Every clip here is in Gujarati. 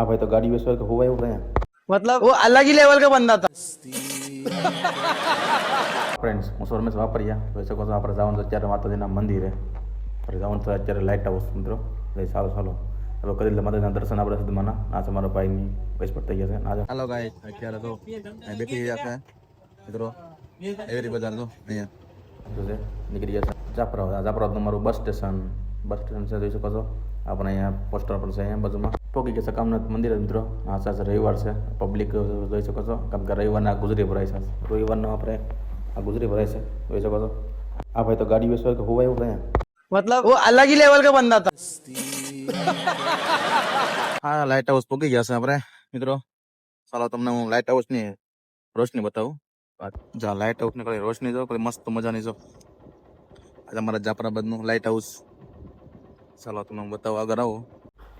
આ ભાઈ તો ગાડી વેચવા કે હોવા એવું રહ્યા मतलब वो अलग ही लेवल का बंदा था। ફ્રેન્ડ્સ હું સોરમેશ વાપર્યા જોઈ શકો છો આપણે જવાનું છે અત્યારે માતાજીના મંદિરે આપણે જવાનું છે અત્યારે લાઇટ હાઉસ મિત્રો એટલે ચાલો ચાલો હવે કરી લે માતાજીના દર્શન આપણે સુધીમાંના આ છે મારા ભાઈની વયસ પર થઈ ગયા છે આજે हेलो गाइस અત્યારે તો અહીં બેઠી રહ્યા છે મિત્રો એવી બજાર તો અહીંયા જો છે નીકળી ગયા છે જાફરાબાદનું મારું બસ સ્ટેશન છે જોઈ શકો છો આપણે અહીંયા પોસ્ટર પર છે અહીંયા બાજુમાં પહોંચી ગયા છે કામનાથ મંદિર મિત્રો આ સાથે રવિવાર છે પબ્લિક જોઈ શકો છો કેમ કે રવિવારના ગુજરી ભરાય છે રવિવારનો આપણે આ ગુજરી ભરાય છે જોઈ શકો છો આ ભાઈ તો ગાડી વેચવા કે હોવા એવું રહ્યા मतलब वो अलग ही लेवल का बंदा था। હા લાઇટ હાઉસ પહોંચી ગયા છે આપણે મિત્રો ચાલો તમને હું લાઇટ હાઉસ ની રોશની બતાવું જા લાઇટ હાઉસ ની કઈ રોશની જો કઈ મસ્ત મજાની જો આજે અમારા જાફરાબાદ નું લાઇટ હાઉસ ચાલો તમને હું બતાવું આગળ આવો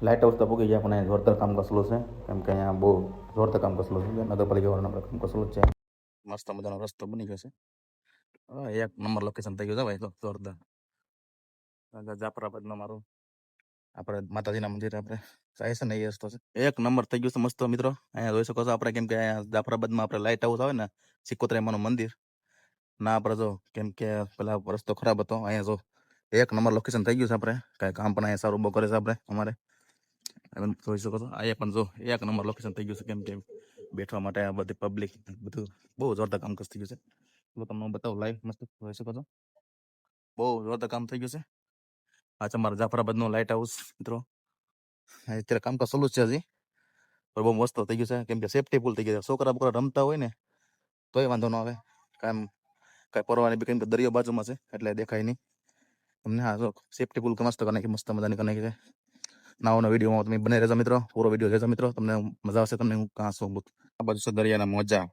લાઇટ હાઉસ તો પહોંચી ગયા પણ અહીંયા જોરદાર કામ કસલું છે કેમ કે અહીંયા બહુ જોરદાર કામ કસલું છે નગરપાલિકાવાળાનું આપણે કામ કસલું જ છે મસ્ત મજાનો રસ્તો બની ગયો છે એક નંબર લોકેશન થઈ ગયું છે ભાઈ તો જોરદાર જાફરાબાદ માં મારું આપણે માતાજીના મંદિર આપણે જાય છે ને એ રસ્તો છે એક નંબર થઈ ગયું છે મસ્ત મિત્રો અહીંયા જોઈ શકો છો આપણે કેમ કે અહીંયા જાફરાબાદમાં આપણે લાઇટ હાઉસ આવે ને સિકોતરામાનું મંદિર ના આપણે જો કેમ કે પેલા રસ્તો ખરાબ હતો અહીંયા જો એક નંબર લોકેશન થઈ ગયું છે આપણે કાંઈ કામ પણ અહીંયા સારું બહુ કરે છે આપણે અમારે જોઈ શકો છો અહીંયા પણ જો એક નંબર લોકેશન થઈ ગયું છે કેમ કે બેઠવા માટે આ બધી પબ્લિક બધું બહુ જોરદાર કામ થઈ ગયું છે તો તમને હું બતાવું લાઈવ મસ્ત જોઈ શકો છો બહુ જોરદાર કામ થઈ ગયું છે આ છે મારા જાફરાબાદનું લાઇટ હાઉસ મિત્રો અત્યારે કામ ચાલુ જ છે હજી પણ બહુ મસ્ત થઈ ગયું છે કેમ કે સેફટી ફૂલ થઈ ગયું છે છોકરા બોકરા રમતા હોય ને તોય વાંધો ન આવે કાંઈ પરવાની બી કેમ કે દરિયો બાજુમાં છે એટલે દેખાય નહીં તમને હા જો સેફટી ફૂલ મસ્ત કરી નાખી મસ્ત મજાની કરી નાખી છે નવો વિડીયોમાં તમે બને રહેજો મિત્રો પૂરો વિડીયો જોજો મિત્રો તમને મજા આવશે તમને હું કાં શું આ બાજુ છે દરિયાના મોજા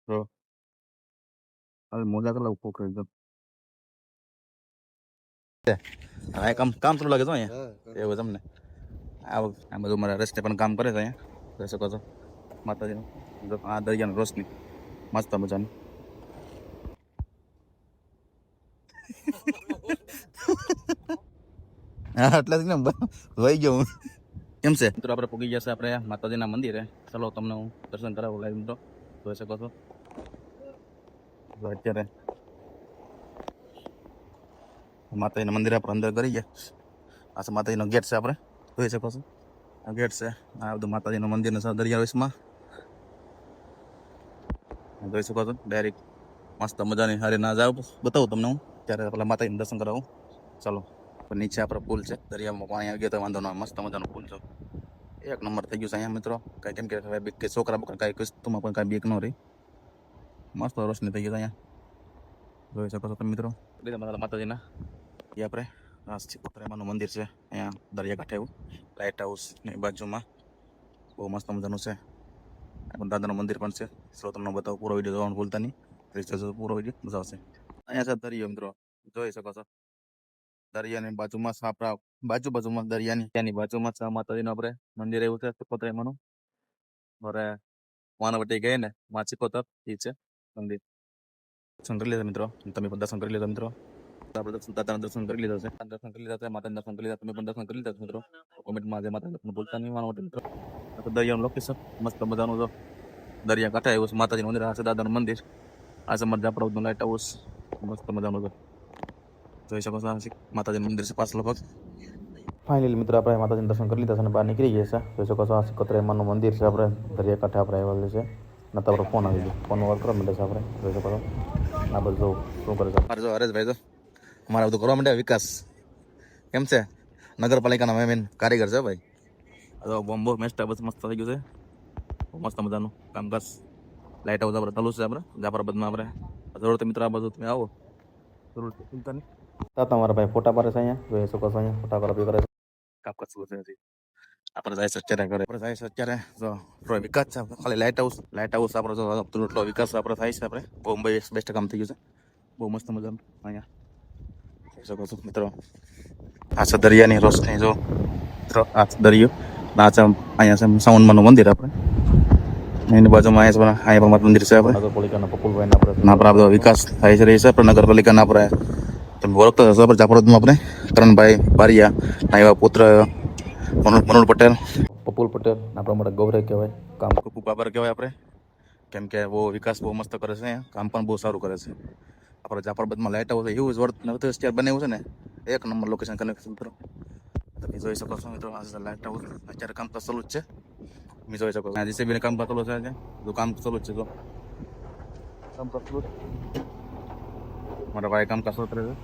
બરો હવે મોજા કેટલા ઉપર કરી દો હા કામ ચાલુ લાગે છે અહીંયા એવું તમને આ બધું મારા રસ્તે પણ કામ કરે છે અહીંયા જોઈ શકો છો માતાજીનું આ દરિયાની રોશની મસ્ત મજાની હા એટલે જ ને વહી ગયો હું કેમ છે મિત્રો આપણે પૂગી ગયા છે આપણે માતાજીના મંદિરે ચલો તમને હું દર્શન કરાવું લાઈવ મિત્રો જોઈ શકો છો અત્યારે માતાજીના મંદિર આપણે અંદર કરી ગયા આ છે માતાજીનો ગેટ છે આપણે જોઈ શકો છો આ ગેટ છે આ બધું માતાજીનું મંદિર ને દરિયા વિશમાં જોઈ શકો છો ડાયરેક્ટ મસ્ત મજાની હારી ના જાવ બતાવું તમને હું ત્યારે પેલા માતાજીનું દર્શન કરાવું ચાલો નીચે આપણે પુલ છે દરિયામાં પાણી આવી ગયો તો વાંધો ન મસ્ત મજાનો પુલ છે એક નંબર થઈ ગયું છે અહીંયા મિત્રો કાંઈ કેમ કે છોકરા બોકરા કાંઈ વસ્તુમાં પણ કાંઈ બીક ન રહી મસ્ત રોશની થઈ ગઈ છે અહીંયા જોઈ શકો છો તમે મિત્રો માતાજીના એ આપણે સિકોતરામાનું મંદિર છે અહીંયા દરિયા કાંઠે એવું લાઇટ હાઉસની બાજુમાં બહુ મસ્ત મજાનું છે દાદાનું મંદિર પણ છે ચલો તમને બતાવું પૂરો વિડીયો જોવાનું ભૂલતા નહીં પૂરો વિડીયો મજા આવશે અહીંયા છે દરિયો મિત્રો જોઈ શકો છો દરિયાની બાજુમાં આપણા બાજુમાં દરિયાની ત્યાંની બાજુમાં છે માતાજીનું આપણે મંદિર એવું છે સિકોતરામાનું હવે વાનવટી ગઈ ને માં સિકોતર એ છે મંદિર દર્શન કરી લીધા મિત્રો તમે પણ દર્શન કરી લીધા મિત્રો આપણે દાદાના દર્શન કરી લીધા છે દર્શન કરી લીધા છે માતાના દર્શન કરી લીધા તમે પણ દર્શન કરી લીધા મિત્રો કોમેન્ટમાં જે માતા દર્શન ભૂલતા નહીં વાનવટી મિત્રો દરિયાનું લોકેશન મસ્ત મજાનું જો દરિયા કાંઠે આવ્યું છે માતાજીનું મંદિર આ છે દાદાનું મંદિર આ છે મારા જાફરાબાદનું લાઇટ હાઉસ મસ્ત મજાનું છે જોઈ શકો છો માતાજીનું મંદિર છે પાછળ લગભગ ફાઇનલી મિત્રો આપણે માતાજીના દર્શન કરી લીધા છે અને બહાર નીકળી ગયા છે જોઈ શકો છો આ સિકોતરામાનું મંદિર છે આપણે દરિયા કાંઠે આપણે આવેલું છે ના તો આપણો ફોન આવી ગયો ફોન વર્ક કરવા માંડે છે આપણે જોઈ શકો છો આ બધું શું કરે છે મારે જો હરેશભાઈ તો અમારે બધું કરવા માંડ્યા વિકાસ કેમ છે નગરપાલિકાના મેન કારીગર છે ભાઈ બોમ્બો મેસ્ટા બસ મસ્ત થઈ ગયું છે બહુ મસ્ત મજાનું કામકાજ લાઇટ હાઉસ આપણે ચાલુ છે આપણે જાફરાબાદમાં આપણે જરૂર મિત્રો આ બધું તમે આવો જરૂર ચિંતા નહીં તમારા ભાઈ ફોટા પાડે છે અહીંયા જોઈ શકો છો અહીંયા ફોટા પાડે કરે છે કામકાજ શું છે આપણે જાય છે અત્યારે ઘરે આપણે જાય છે અત્યારે જો થોડો વિકાસ છે ખાલી લાઇટ હાઉસ આપણે જો એટલો વિકાસ આપણે થાય છે આપણે બહુ બેસ્ટ કામ થઈ ગયું છે બહુ મસ્ત મજાનું અહીંયા જોઈ શકો છો મિત્રો આ છે દરિયાની રોશની જો મિત્રો આ દરિયો આ છે અહીંયા છે સાઉન્ડમાનું મંદિર આપણે એની બાજુમાં અહીંયા પણ મંદિર છે આપણે નગરપાલિકાના પપુલભાઈને આપણે આપણે બધો વિકાસ થાય છે રહી છે આપણે નગરપાલિકાના આપણે તમે ઓળખતા હશો આપણે જાફરાબાદમાં આપણે કરણભાઈ બારિયા એવા પુત્ર મનોજ પટેલ પપુલ પટેલ આપણા માટે ગૌરવ કહેવાય. કામ ખૂબ ખૂબ આભાર કહેવાય આપણે, કેમ કે બહુ વિકાસ બહુ મસ્ત કરે છે અહીંયા, કામ પણ બહુ સારું કરે છે. આપણે જાફરાબાદમાં લાઇટ હાઉસ એવું જ અત્યારે બનાવ્યું છે ને, એક નંબર લોકેશન કનેક્શન મિત્રો. તમે જોઈ શકો છો મિત્રો, આ લાઇટ હાઉસ અત્યારે કામ તો ચાલુ જ છે. તમે જોઈ શકો છો જીસીબી કામ ચાલુ છે આજે, જો કામ ચાલુ જ છે. જો કામ ચાલુ મારા ભાઈ કામ ચાલુ કરે છે.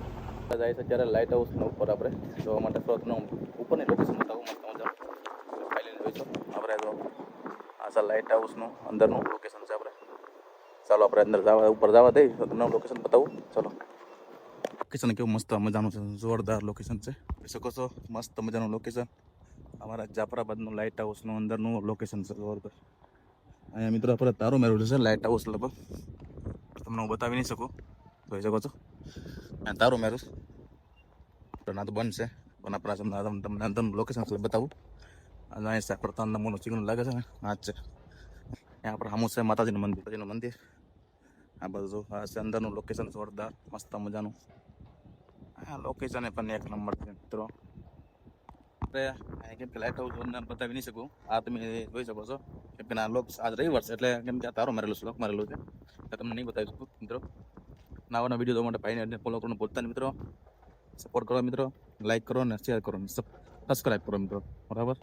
જાય છે ત્યારે લાઇટ હાઉસના ઉપર આપણે જોવા માટે સ્રોતનું ઉપરની લોકેશન બતાવું મસ્ત મજાનું. ફાઇલને જોઈશું આપણે. જો આ છે લાઇટ હાઉસનું અંદરનું લોકેશન છે. આપણે ચાલો આપણે અંદર જવા ઉપર જવા દઈ તો તમને લોકેશન બતાવું. ચાલો. લોકેશન કેવું મસ્ત મજાનું છે, જોરદાર લોકેશન છે. જોઈ શકો છો મસ્ત મજાનું લોકેશન. અમારા જાફરાબાદનું લાઇટ હાઉસનું અંદરનું લોકેશન છે જોરદાર. અહીંયા મિત્રો આપણે તારું મેળવેલું છે લાઇટ હાઉસ. લગભગ તમને હું બતાવી નહીં શકું, જોઈ શકો છો અહીંયા તારું મેળવું તો ના તો બંધ છે, પણ આપણા તમને અંદરનું લોકેશન એટલે બતાવું. અહીંયા છે પ્રતાપ નંબરનું સિગ્નલ લાગે છે ને, આ જ છે. અહીંયા આપણે સામું છે માતાજીનું મંદિર. આ બધું આ છે અંદરનું લોકેશન, જોરદાર મસ્ત મજાનું. હા લોકેશન પણ એક નંબર છે મિત્રો. આપણે કેમ કે લાઇટ હાઉસ બતાવી નહીં શકું, આ તમે જોઈ શકો છો. કેમ કે આ આજ રવિવાર છે એટલે કેમ કે આ તારો મારેલું છે, લોક મારેલું છે એટલે તમને નહીં બતાવી શકું મિત્રો. નવાના વિડીયો જોવા માટે ભાઈને ફોલો કરવાનું ભૂલતા નહીં મિત્રો. સપોર્ટ કરો મિત્રો, લાઇક કરો ને શેર કરો ને સબસ્ક્રાઈબ કરો મિત્રો, બરાબર.